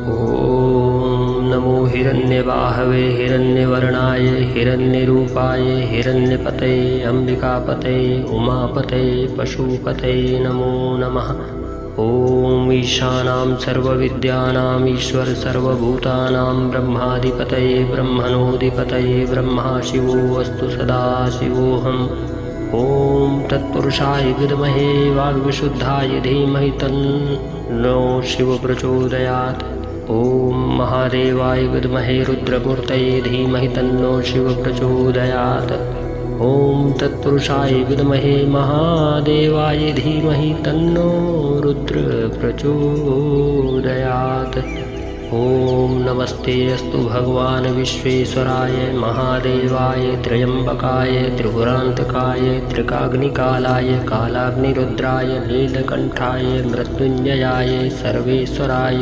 ॐ नमो हिरण्यबाहवे हिरण्यवर्णाय हिरण्यरूपाय हिरण्यपतये अम्बिकापतये उमापतये पशुपतये नमो नमः। ॐ ईशानां सर्वविद्यानां ईश्वर सर्वभूतानां ब्रह्माधिपतये ब्रह्मणोऽधिपतये ब्रह्मा शिवो अस्तु सदाशिवोऽहम्। ॐ तत्पुरुषाय विद्महे वाग्विशुद्धाय धीमहि तन्नो शिवः प्रचोदयात्। ॐ महादेवाय विद्महे रुद्रमूर्तये धीमहि तन्नो शिवः प्रचोदयात्। ॐ तत्पुरुषाय विद्महे महादेवाय धीमहि तन्नो रुद्र प्रचोदयात्। ॐ नमस्ते अस्तु भगवान् विश्वेश्वराय महादेवाय त्र्यम्बकाय त्रिपुरान्तकाय त्रिकाग्निकालाय कालाग्निरुद्राय नीलकण्ठाय मृत्युञ्जयाय सर्वेश्वराय